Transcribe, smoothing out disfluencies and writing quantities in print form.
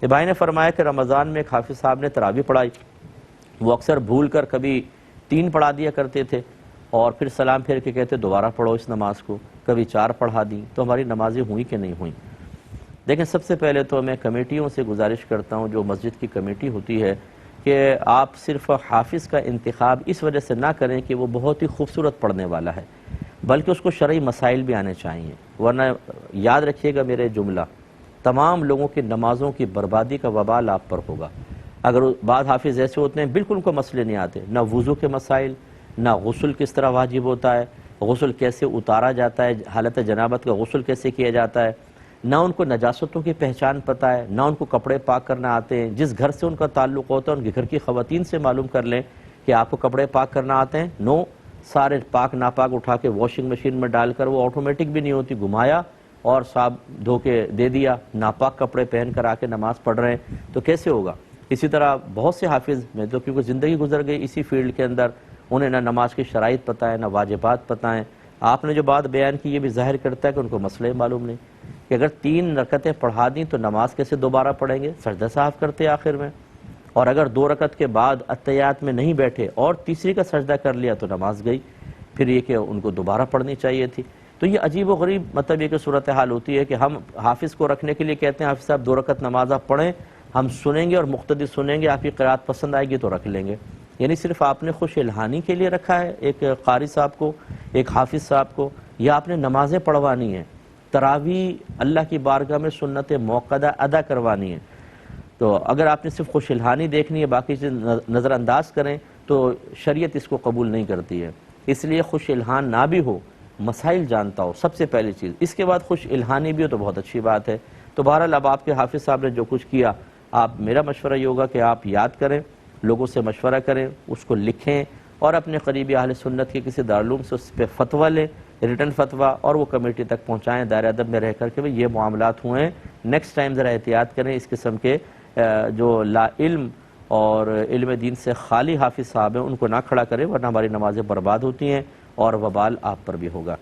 یہ بھائی نے فرمایا کہ رمضان میں ایک حافظ صاحب نے تراویح پڑھائی، وہ اکثر بھول کر کبھی 3 پڑھا دیا کرتے تھے اور پھر سلام پھیر کے کہتے دوبارہ پڑھو اس نماز کو، کبھی 4 پڑھا دیں، تو ہماری نمازیں ہوئیں کہ نہیں ہوئیں؟ دیکھیں، سب سے پہلے تو میں کمیٹیوں سے گزارش کرتا ہوں، جو مسجد کی کمیٹی ہوتی ہے، کہ آپ صرف حافظ کا انتخاب اس وجہ سے نہ کریں کہ وہ بہت ہی خوبصورت پڑھنے والا ہے، بلکہ اس کو شرعی مسائل بھی آنے چاہیے، ورنہ یاد رکھیے گا میرے جملہ، تمام لوگوں کی نمازوں کی بربادی کا وبال آپ پر ہوگا۔ اگر بعض حافظ ایسے ہوتے ہیں بالکل ان کو مسئلے نہیں آتے، نہ وضو کے مسائل، نہ غسل کس طرح واجب ہوتا ہے، غسل کیسے اتارا جاتا ہے، حالت جنابت کا غسل کیسے کیا جاتا ہے، نہ ان کو نجاستوں کی پہچان پتہ ہے، نہ ان کو کپڑے پاک کرنا آتے ہیں۔ جس گھر سے ان کا تعلق ہوتا ہے ان کے گھر کی خواتین سے معلوم کر لیں کہ آپ کو کپڑے پاک کرنا آتے ہیں، نو، سارے پاک ناپاک اٹھا کے واشنگ مشین میں ڈال کر، وہ آٹومیٹک بھی نہیں ہوتی، گھمایا اور صاحب دھو کے دے دیا، ناپاک کپڑے پہن کر آ کے نماز پڑھ رہے ہیں، تو کیسے ہوگا؟ اسی طرح بہت سے حافظ میں تو کیونکہ زندگی گزر گئی اسی فیلڈ کے اندر، انہیں نہ نماز کی شرائط پتہ ہے، نہ واجبات پتہ ہیں۔ آپ نے جو بات بیان کی یہ بھی ظاہر کرتا ہے کہ ان کو مسئلے معلوم نہیں کہ اگر 3 رکعتیں پڑھا دیں تو نماز کیسے دوبارہ پڑھیں گے؟ سجدہ صاحب کرتے آخر میں، اور اگر 2 رکعت کے بعد اتحیات میں نہیں بیٹھے اور تیسری کا سجدہ کر لیا تو نماز گئی، پھر یہ کہ ان کو دوبارہ پڑھنی چاہیے تھی۔ تو یہ عجیب و غریب مطلب یہ کہ صورتحال ہوتی ہے کہ ہم حافظ کو رکھنے کے لیے کہتے ہیں حافظ صاحب 2 رکعت نماز آپ پڑھیں، ہم سنیں گے اور مقتدی سنیں گے، آپ کی قرات پسند آئے گی تو رکھ لیں گے۔ یعنی صرف آپ نے خوش الہانی کے لیے رکھا ہے ایک قاری صاحب کو، ایک حافظ صاحب کو، یا آپ نے نمازیں پڑھوانی ہیں، تراویح اللہ کی بارگاہ میں سنت موقدہ ادا کروانی ہے؟ تو اگر آپ نے صرف خوش الہانی دیکھنی ہے، باقی چیز نظر انداز کریں تو شریعت اس کو قبول نہیں کرتی ہے۔ اس لیے خوش الہان نہ بھی ہو، مسائل جانتا ہو، سب سے پہلی چیز، اس کے بعد خوش الہانی بھی ہو تو بہت اچھی بات ہے۔ تو بہرحال اب آپ کے حافظ صاحب نے جو کچھ کیا، آپ، میرا مشورہ یہ ہوگا کہ آپ یاد کریں، لوگوں سے مشورہ کریں، اس کو لکھیں اور اپنے قریبی اہل سنت کے کسی دارالعلوم سے اس پہ فتویٰ لیں، ریٹن فتویٰ، اور وہ کمیٹی تک پہنچائیں دائرہ ادب میں رہ کر کے یہ معاملات ہوئے ہیں، نیکسٹ ٹائم ذرا احتیاط کریں۔ اس قسم کے جو لا علم اور علم دین سے خالی حافظ صاحب ہیں ان کو نہ کھڑا کریں، ورنہ ہماری نمازیں برباد ہوتی ہیں اور وبال آپ پر بھی ہوگا۔